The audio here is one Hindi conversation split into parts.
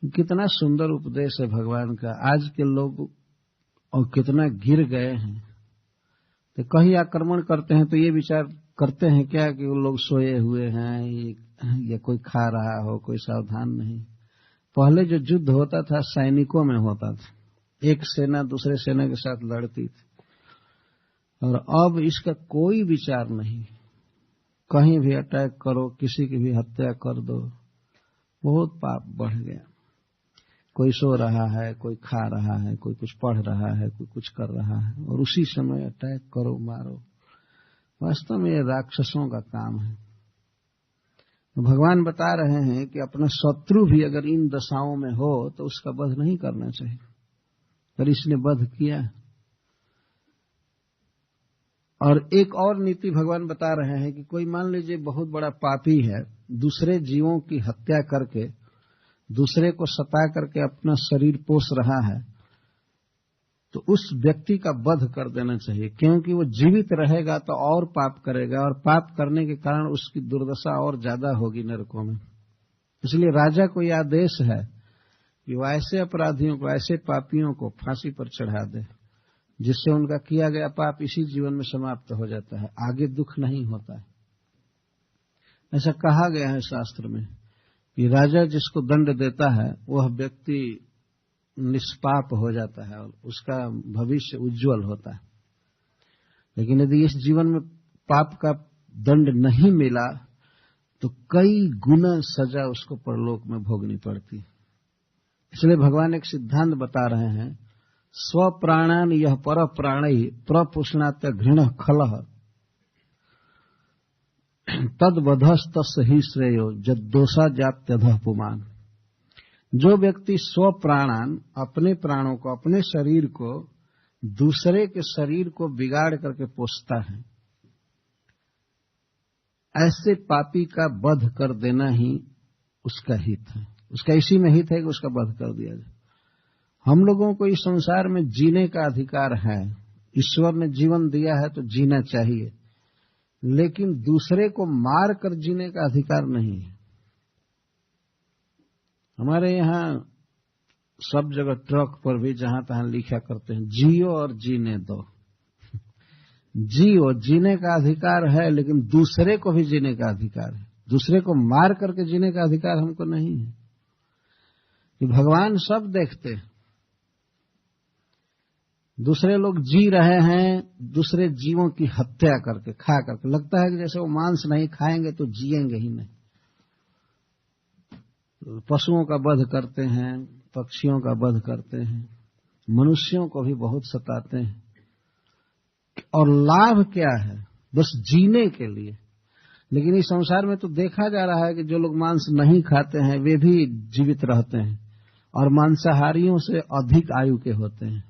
कितना सुंदर उपदेश है भगवान का। आज के लोग और कितना गिर गए हैं। तो कहीं आक्रमण करते हैं तो ये विचार करते हैं क्या कि वो लोग सोए हुए हैं या कोई खा रहा हो, कोई सावधान नहीं। पहले जो युद्ध होता था सैनिकों में होता था, एक सेना दूसरे सेना के साथ लड़ती थी, और अब इसका कोई विचार नहीं। कहीं भी अटैक करो, किसी की भी हत्या कर दो, बहुत पाप बढ़ गया। कोई सो रहा है, कोई खा रहा है, कोई कुछ पढ़ रहा है, कोई कुछ कर रहा है, और उसी समय अटैक करो, मारो। वास्तव में ये राक्षसों का काम है। तो भगवान बता रहे हैं कि अपना शत्रु भी अगर इन दशाओं में हो तो उसका वध नहीं करना चाहिए, पर इसने वध किया। और एक और नीति भगवान बता रहे हैं कि कोई मान लीजिए बहुत बड़ा पापी है, दूसरे जीवों की हत्या करके, दूसरे को सता करके अपना शरीर पोष रहा है, तो उस व्यक्ति का वध कर देना चाहिए, क्योंकि वो जीवित रहेगा तो और पाप करेगा, और पाप करने के कारण उसकी दुर्दशा और ज्यादा होगी नरकों में। इसलिए राजा को यह आदेश है कि वो ऐसे अपराधियों को, ऐसे पापियों को फांसी पर चढ़ा दे, जिससे उनका किया गया पाप इसी जीवन में समाप्त हो जाता है, आगे दुख नहीं होता है। ऐसा कहा गया है शास्त्र में कि राजा जिसको दंड देता है वह व्यक्ति निष्पाप हो जाता है और उसका भविष्य उज्जवल होता है। लेकिन यदि इस जीवन में पाप का दंड नहीं मिला तो कई गुना सजा उसको परलोक में भोगनी पड़ती। इसलिए भगवान एक सिद्धांत बता रहे हैं, स्व प्राणान यह पर प्राणै प्रपुष्णात घृण खलः तद वधस्तस्य ही श्रेयो जद्दोषा जात्यधः पुमान। जो व्यक्ति स्व प्राणान, अपने प्राणों को, अपने शरीर को दूसरे के शरीर को बिगाड़ करके पोषता है, ऐसे पापी का वध कर देना ही उसका हित है। उसका इसी में हित है कि उसका वध कर दिया जाए। हम लोगों को इस संसार में जीने का अधिकार है, ईश्वर ने जीवन दिया है तो जीना चाहिए, लेकिन दूसरे को मार कर जीने का अधिकार नहीं है। हमारे यहाँ सब जगह ट्रक पर भी जहां तहां लिखा करते हैं, जियो और जीने दो। जियो, जीने का अधिकार है, लेकिन दूसरे को भी जीने का अधिकार है। दूसरे को मार करके जीने का अधिकार हमको नहीं है। कि भगवान सब देखते हैं, दूसरे लोग जी रहे हैं दूसरे जीवों की हत्या करके, खा करके। लगता है कि जैसे वो मांस नहीं खाएंगे तो जिएंगे ही नहीं। पशुओं का वध करते हैं, पक्षियों का वध करते हैं, मनुष्यों को भी बहुत सताते हैं। और लाभ क्या है? बस जीने के लिए। लेकिन इस संसार में तो देखा जा रहा है कि जो लोग मांस नहीं खाते हैं वे भी जीवित रहते हैं, और मांसाहारियों से अधिक आयु के होते हैं।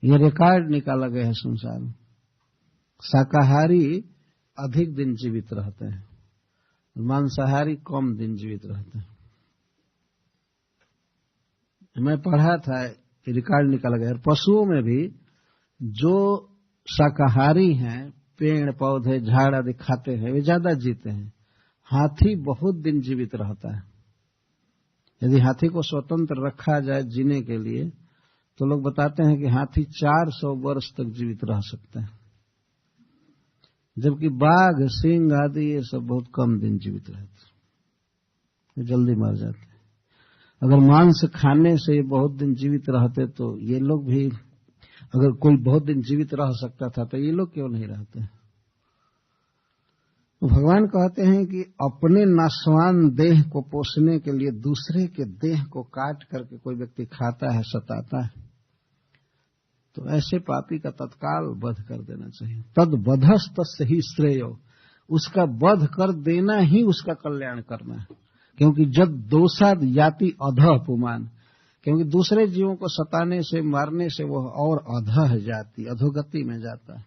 ये रिकॉर्ड निकाला गया है संसार में। शाकाहारी अधिक दिन जीवित रहते हैं, मांसाहारी कम दिन जीवित रहते हैं। मैं पढ़ा था, रिकॉर्ड निकाला गया है। पशुओं में भी जो शाकाहारी हैं, पेड़ पौधे झाड़ आदि खाते हैं, वे ज्यादा जीते हैं। हाथी बहुत दिन जीवित रहता है। यदि हाथी को स्वतंत्र रखा जाए जीने के लिए तो लोग बताते हैं कि हाथी 400 वर्ष तक जीवित रह सकते हैं, जबकि बाघ, सिंह आदि ये सब बहुत कम दिन जीवित रहते हैं, ये जल्दी मर जाते हैं। अगर मांस खाने से बहुत दिन जीवित रहते तो ये लोग भी, अगर कोई बहुत दिन जीवित रह सकता था तो ये लोग क्यों नहीं रहते? तो भगवान कहते हैं कि अपने नाशवान देह को पोषने के लिए दूसरे के देह को काट करके कोई व्यक्ति खाता है, सताता है, तो ऐसे पापी का तत्काल वध कर देना चाहिए। तद वधस्तस्य ही श्रेयो, उसका वध कर देना ही उसका कल्याण करना है। क्योंकि जद दोषाद याति अधः पुमान, क्योंकि दूसरे जीवों को सताने से, मारने से वह और अधः जाति, अधोगति में जाता है।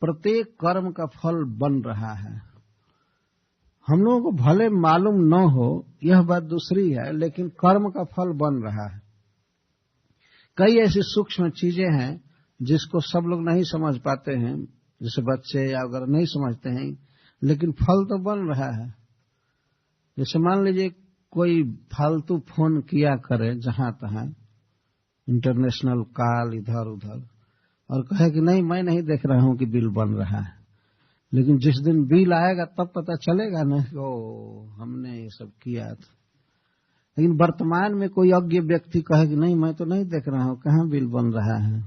प्रत्येक कर्म का फल बन रहा है। हम लोगों को भले मालूम न हो, यह बात दूसरी है, लेकिन कर्म का फल बन रहा है। कई ऐसी सूक्ष्म चीजें हैं जिसको सब लोग नहीं समझ पाते हैं, जैसे बच्चे या अगर नहीं समझते हैं, लेकिन फल तो बन रहा है। जैसे मान लीजिए कोई फालतू फोन किया करे जहां तहां, इंटरनेशनल कॉल इधर उधर, और कहे कि नहीं मैं नहीं देख रहा हूं कि बिल बन रहा है, लेकिन जिस दिन बिल आएगा तब पता चलेगा ना कि ओ हमने ये सब किया था। लेकिन वर्तमान में कोई अज्ञ व्यक्ति कहे कि नहीं मैं तो नहीं देख रहा हूं, कहां बिल बन रहा है,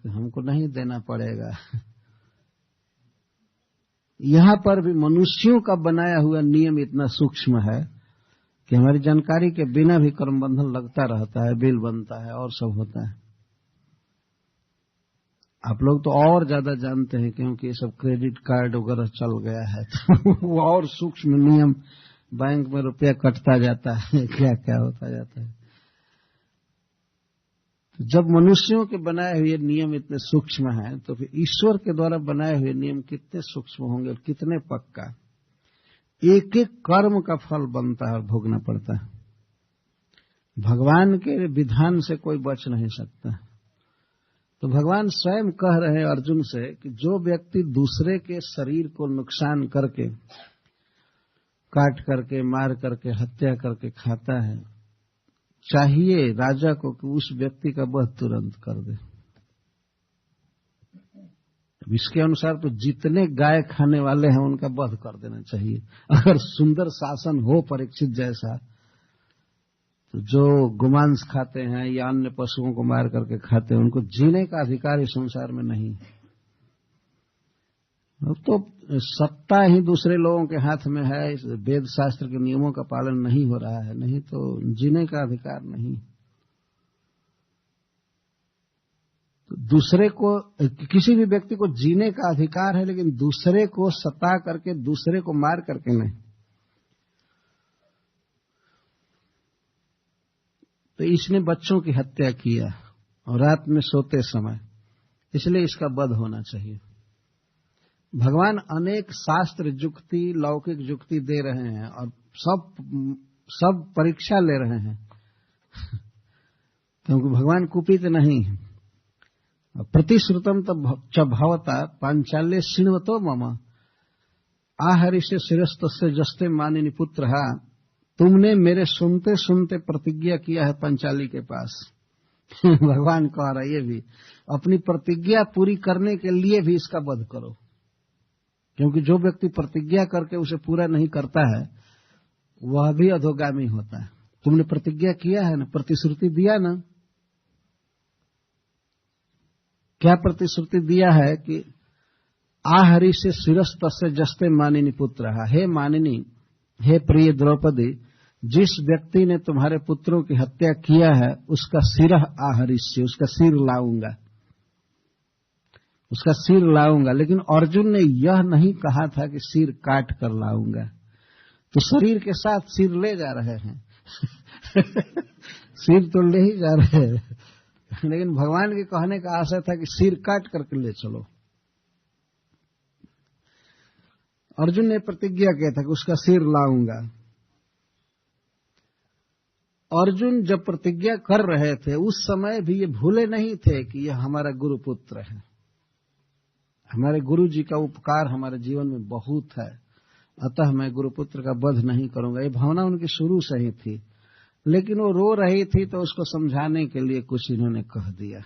हमको नहीं देना पड़ेगा। यहां पर भी मनुष्यों का बनाया हुआ नियम इतना सूक्ष्म है कि हमारी जानकारी के बिना भी कर्म बंधन लगता रहता है, बिल बनता है और सब होता है। आप लोग तो और ज्यादा जानते हैं क्योंकि ये सब क्रेडिट कार्ड वगैरह चल गया है, तो वो और सूक्ष्म नियम, बैंक में रुपया कटता जाता है, क्या क्या होता जाता है। तो जब मनुष्यों के बनाए हुए नियम इतने सूक्ष्म हैं, तो फिर ईश्वर के द्वारा बनाए हुए नियम कितने सूक्ष्म होंगे और कितने पक्का। एक एक कर्म का फल बनता है और भोगना पड़ता है। भगवान के विधान से कोई बच नहीं सकता। तो भगवान स्वयं कह रहे हैं अर्जुन से कि जो व्यक्ति दूसरे के शरीर को नुकसान करके, काट करके, मार करके, हत्या करके खाता है, चाहिए राजा को कि उस व्यक्ति का वध तुरंत कर दे। इसके अनुसार तो जितने गाय खाने वाले हैं उनका वध कर देना चाहिए। अगर सुंदर शासन हो परीक्षित जैसा, तो जो गोमांस खाते हैं या अन्य पशुओं को मार करके खाते हैं, उनको जीने का अधिकार इस संसार में नहीं। अब तो सत्ता ही दूसरे लोगों के हाथ में है, इस वेद शास्त्र के नियमों का पालन नहीं हो रहा है, नहीं तो जीने का अधिकार नहीं। तो दूसरे को, किसी भी व्यक्ति को जीने का अधिकार है, लेकिन दूसरे को सता करके, दूसरे को मार करके नहीं। तो इसने बच्चों की हत्या किया और रात में सोते समय, इसलिए इसका वध होना चाहिए। भगवान अनेक शास्त्र युक्ति, लौकिक युक्ति दे रहे हैं और सब परीक्षा ले रहे हैं क्योंकि भगवान कुपित नहीं है। प्रतिश्रुतम च भवता पांचाल्य शृण्वतो मम आहरिष्य शिरस्तस्य जस्ते मानिनी पुत्रहा। तुमने मेरे सुनते सुनते प्रतिज्ञा किया है पंचाली के पास। भगवान कह रहा है ये भी अपनी प्रतिज्ञा पूरी करने के लिए भी इसका वध करो, क्योंकि जो व्यक्ति प्रतिज्ञा करके उसे पूरा नहीं करता है वह भी अधोगामी होता है। तुमने प्रतिज्ञा किया है ना, प्रतिश्रुति दिया ना। क्या प्रतिश्रुति दिया है कि आहरि से शिरस्तस्य जस्ते मानिनी पुत्र। हे मानिनी, हे प्रिय द्रौपदी, जिस व्यक्ति ने तुम्हारे पुत्रों की हत्या किया है उसका सिर आहरिष्य, उसका सिर लाऊंगा, उसका सिर लाऊंगा। लेकिन अर्जुन ने यह नहीं कहा था कि सिर काट कर लाऊंगा, तो शरीर के साथ सिर ले जा रहे हैं सिर तो ले ही जा रहे हैं, लेकिन भगवान के कहने का आशय था कि सिर काट करके ले चलो। अर्जुन ने प्रतिज्ञा किया था कि उसका सिर लाऊंगा। अर्जुन जब प्रतिज्ञा कर रहे थे उस समय भी ये भूले नहीं थे कि यह हमारा गुरुपुत्र है। हमारे गुरु जी का उपकार हमारे जीवन में बहुत है, अतः मैं गुरुपुत्र का वध नहीं करूंगा। ये भावना उनकी शुरू से ही थी, लेकिन वो रो रही थी तो उसको समझाने के लिए कुछ इन्होंने कह दिया,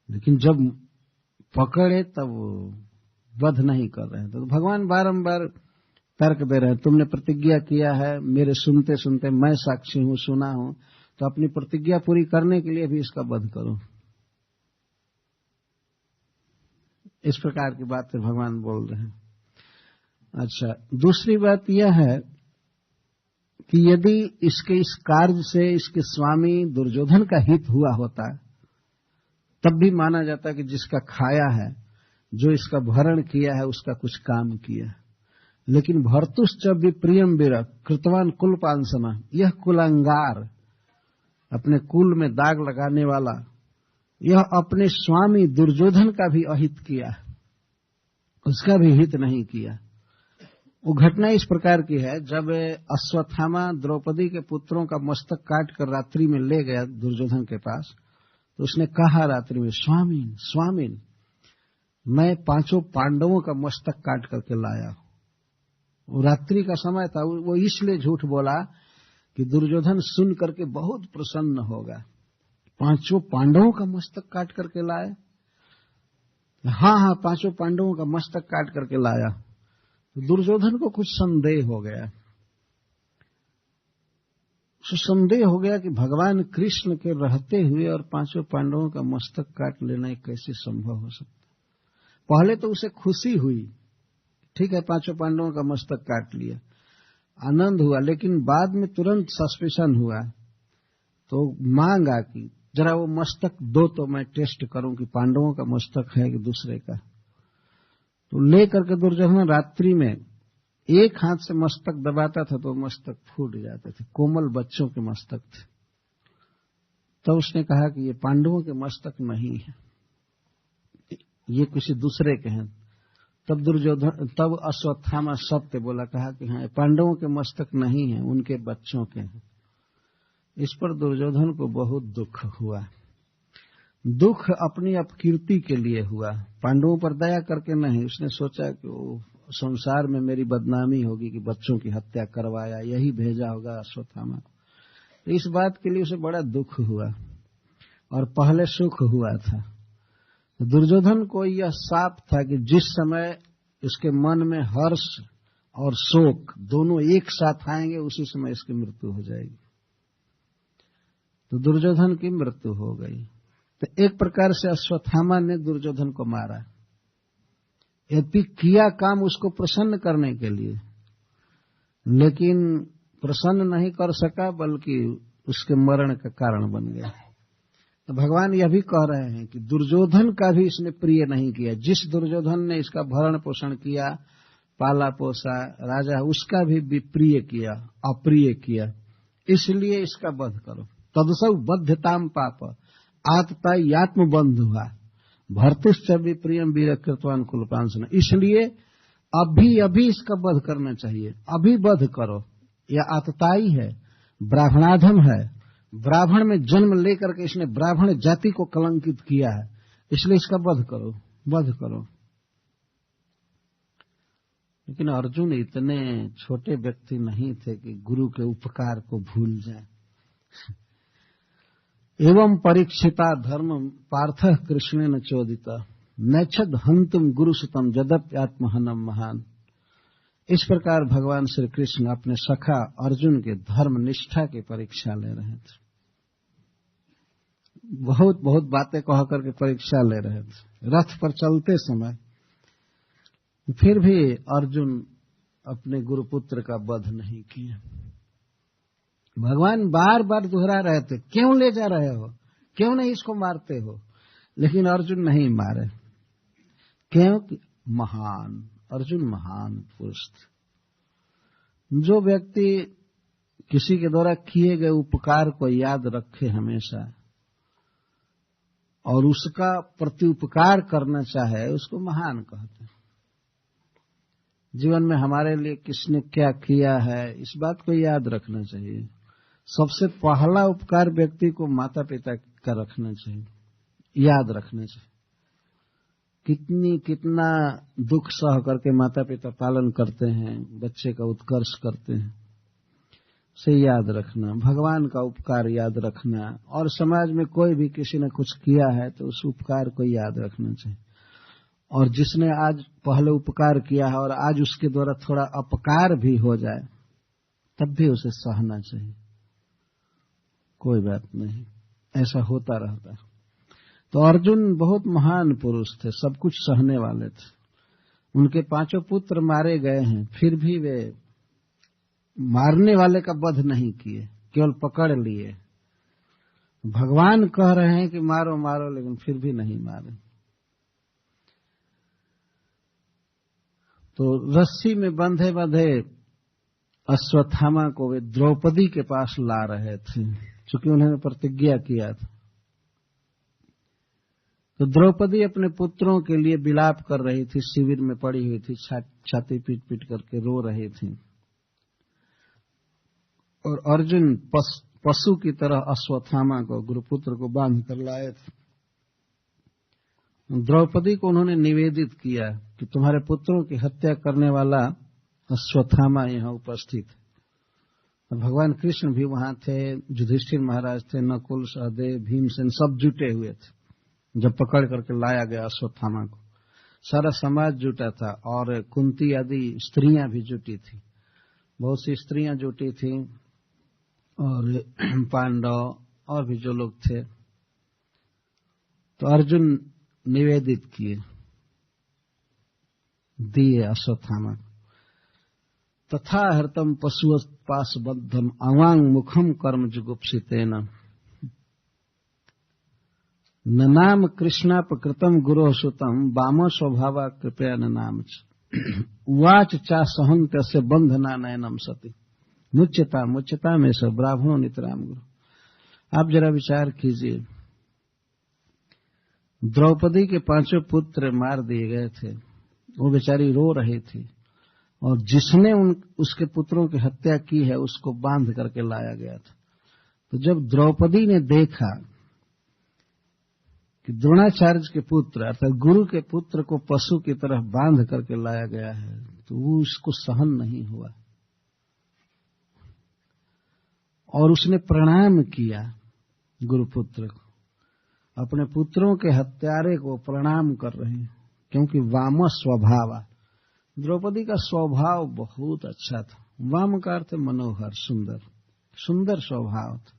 लेकिन जब पकड़े तब वध नहीं कर रहे थे। तो भगवान बारंबार तर्क दे रहे हैं, तुमने प्रतिज्ञा किया है, मेरे सुनते सुनते मैं साक्षी हूं, सुना हूं, तो अपनी प्रतिज्ञा पूरी करने के लिए भी इसका वध करो। इस प्रकार की बातें भगवान बोल रहे हैं। अच्छा, दूसरी बात यह है कि यदि इसके इस कार्य से इसके स्वामी दुर्योधन का हित हुआ होता तब भी माना जाता है कि जिसका खाया है, जो इसका भरण किया है, उसका कुछ काम किया। लेकिन भर्तुश्च विप्रियम वीर कृतवान कुलपांसना, यह कुलांगार, अपने कुल में दाग लगाने वाला, यह अपने स्वामी दुर्योधन का भी अहित किया, उसका भी हित नहीं किया। वो घटना इस प्रकार की है, जब अश्वत्थामा द्रौपदी के पुत्रों का मस्तक काट कर रात्रि में ले गया दुर्योधन के पास, तो उसने कहा रात्रि में, स्वामीन स्वामीन, मैं 5 पांडवों का मस्तक काट करके लाया हूं। वो रात्रि का समय था, वो इसलिए झूठ बोला कि दुर्योधन सुन करके बहुत प्रसन्न होगा। 5 पांडवों का मस्तक काट करके लाए। हाँ, 5 पांडवों का मस्तक काट करके लाया। तो दुर्योधन को कुछ संदेह हो गया। संदेह हो गया कि भगवान कृष्ण के रहते हुए और 5 पांडवों का मस्तक काट लेना कैसे संभव हो सकता। पहले तो उसे खुशी हुई, ठीक है 5 पांडवों का मस्तक काट लिया, आनंद हुआ, लेकिन बाद में तुरंत सस्पेंशन हुआ। तो मांगा कि जरा वो मस्तक दो तो मैं टेस्ट करूं कि पांडवों का मस्तक है कि दूसरे का। तो लेकर के दुर्योधन रात्रि में एक हाथ से मस्तक दबाता था तो मस्तक फूट जाते थे, कोमल बच्चों के मस्तक थे। तो उसने कहा कि ये पांडवों के मस्तक नहीं है, ये किसी दूसरे के हैं। तब अश्वत्थामा सत्य बोला, कहा कि हाँ पांडवों के मस्तक नहीं है, उनके बच्चों के हैं। इस पर दुर्योधन को बहुत दुख हुआ। दुख अपनी अपकीर्ति के लिए हुआ, पांडवों पर दया करके नहीं। उसने सोचा कि वो संसार में मेरी बदनामी होगी कि बच्चों की हत्या करवाया, यही भेजा होगा अश्वत्थामा। तो इस बात के लिए उसे बड़ा दुख हुआ और पहले सुख हुआ था। दुर्योधन को यह साफ था कि जिस समय इसके मन में हर्ष और शोक दोनों एक साथ आएंगे उसी समय इसकी मृत्यु हो जाएगी। तो दुर्योधन की मृत्यु हो गई। तो एक प्रकार से अश्वत्थामा ने दुर्योधन को मारा, यद्यपि किया काम उसको प्रसन्न करने के लिए, लेकिन प्रसन्न नहीं कर सका बल्कि उसके मरण का कारण बन गया। तो भगवान यह भी कह रहे हैं कि दुर्योधन का भी इसने प्रिय नहीं किया। जिस दुर्योधन ने इसका भरण पोषण किया, पाला पोसा राजा, उसका भी विप्रिय किया, अप्रिय किया, इसलिए इसका वध करो। तदसौ बध्यताम पाप आतता यात्म बंधुआ भर्तिश्च विप्रियम वीर कृतवान कुलपांसन। इसलिए अभी इसका वध करना चाहिए, अभी वध करो। यह आतताई है, ब्राह्मणाधम है, ब्राह्मण में जन्म लेकर के इसने ब्राह्मण जाति को कलंकित किया है, इसलिए इसका वध करो, वध करो। लेकिन अर्जुन इतने छोटे व्यक्ति नहीं थे कि गुरु के उपकार को भूल जाए। एवं परीक्षिता धर्म पार्थ कृष्ण न चोदिता नैच्छद हंतुम गुरुसुतम जदप्यात्महनम महान। इस प्रकार भगवान श्री कृष्ण अपने सखा अर्जुन के धर्म निष्ठा की परीक्षा ले रहे थे। बहुत बहुत बातें कह करके परीक्षा ले रहे थे रथ पर चलते समय। फिर भी अर्जुन अपने गुरुपुत्र का वध नहीं किया। भगवान बार बार दोहरा रहे थे, क्यों ले जा रहे हो, क्यों नहीं इसको मारते हो, लेकिन अर्जुन नहीं मारे। क्यों? महान अर्जुन महान पुरुष थे। जो व्यक्ति किसी के द्वारा किए गए उपकार को याद रखे हमेशा और उसका प्रत्युपकार करना चाहे, उसको महान कहते हैं। जीवन में हमारे लिए किसने क्या किया है, इस बात को याद रखना चाहिए। सबसे पहला उपकार व्यक्ति को माता पिता का रखना चाहिए, याद रखना चाहिए। कितना दुख सह करके माता पिता पालन करते हैं, बच्चे का उत्कर्ष करते हैं, से याद रखना। भगवान का उपकार याद रखना, और समाज में कोई भी किसी ने कुछ किया है तो उस उपकार को याद रखना चाहिए। और जिसने आज पहले उपकार किया है और आज उसके द्वारा थोड़ा अपकार भी हो जाए तब भी उसे सहना चाहिए, कोई बात नहीं, ऐसा होता रहता है। तो अर्जुन बहुत महान पुरुष थे, सब कुछ सहने वाले थे। उनके 5 पुत्र मारे गए हैं, फिर भी वे मारने वाले का वध नहीं किए, केवल पकड़ लिए। भगवान कह रहे हैं कि मारो मारो, लेकिन फिर भी नहीं मारे। तो रस्सी में बंधे बंधे अश्वत्थामा को वे द्रौपदी के पास ला रहे थे, चूंकि उन्होंने प्रतिज्ञा किया था। तो द्रौपदी अपने पुत्रों के लिए विलाप कर रही थी, शिविर में पड़ी हुई थी, छाती पीट पीट करके रो रही थी। और अर्जुन पशु की तरह अश्वत्थामा को, गुरुपुत्र को बांध कर लाए थे। द्रौपदी को उन्होंने निवेदित किया कि तुम्हारे पुत्रों की हत्या करने वाला अश्वत्थामा यहाँ उपस्थित है। और भगवान कृष्ण भी वहां थे, युधिष्ठिर महाराज थे, नकुल, सहदेव, भीमसेन सब जुटे हुए थे जब पकड़ करके लाया गया अश्वत्थामा को। सारा समाज जुटा था और कुंती आदि स्त्रियां भी जुटी थी, बहुत सी स्त्रियां जुटी थी और पांडव और भी जो लोग थे। तो अर्जुन निवेदित किए, दिए अश्वत्थामा। तथा हृतम पशुपाशबद्धम अवांग मुखम कर्म जुगुप्सितेन ननाम कृष्णापकृतम गुरो सुतम वाम स्वभावा कृपया नाम उवाच चा सहन तस्य बंधना नयनम सती मुच्यता में सब ब्राह्मणों नितराम गुरु। आप जरा विचार कीजिए, द्रौपदी के 5 पुत्र मार दिए गए थे, वो बेचारी रो रही थी और जिसने उसके पुत्रों की हत्या की है उसको बांध करके लाया गया था। तो जब द्रौपदी ने देखा कि द्रोणाचार्य के पुत्र अर्थात गुरु के पुत्र को पशु की तरह बांध करके लाया गया है तो वो उसको सहन नहीं हुआ और उसने प्रणाम किया गुरुपुत्र को। अपने पुत्रों के हत्यारे को प्रणाम कर रहे हैं क्योंकि वाम स्वभाव, द्रौपदी का स्वभाव बहुत अच्छा था। वाम का अर्थ मनोहर, सुंदर स्वभाव था।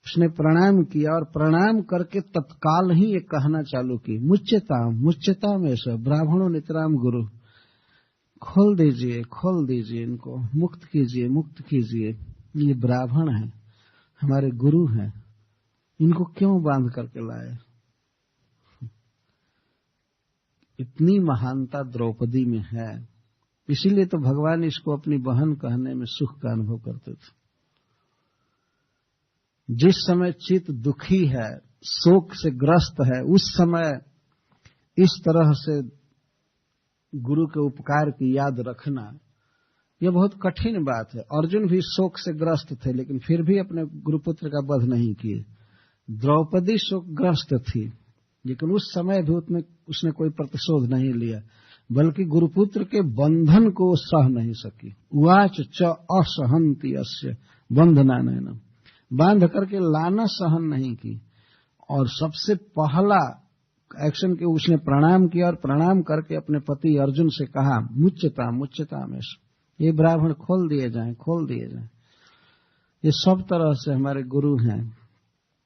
उसने प्रणाम किया और प्रणाम करके तत्काल ही ये कहना चालू की, मुच्यता में सब ब्राह्मणों नितराम गुरु, खोल दीजिए इनको, मुक्त कीजिए। ये ब्राह्मण है, हमारे गुरु हैं, इनको क्यों बांध करके लाए। इतनी महानता द्रौपदी में है, इसीलिए तो भगवान इसको अपनी बहन कहने में सुख का अनुभव करते थे। जिस समय चित्त दुखी है, शोक से ग्रस्त है, उस समय इस तरह से गुरु के उपकार की याद रखना यह बहुत कठिन बात है। अर्जुन भी शोक से ग्रस्त थे लेकिन फिर भी अपने गुरुपुत्र का वध नहीं किए। द्रौपदी शोकग्रस्त थी लेकिन उस समय भी उसने कोई प्रतिशोध नहीं लिया, बल्कि गुरुपुत्र के बंधन को सह नहीं सकी। उवाच च असहंति अस्य बंधनानयनम, बांध करके लाना सहन नहीं की। और सबसे पहला एक्शन के उसने प्रणाम किया और प्रणाम करके अपने पति अर्जुन से कहा, मुच्यता में ये ब्राह्मण खोल दिए जाएं। ये सब तरह से हमारे गुरु हैं,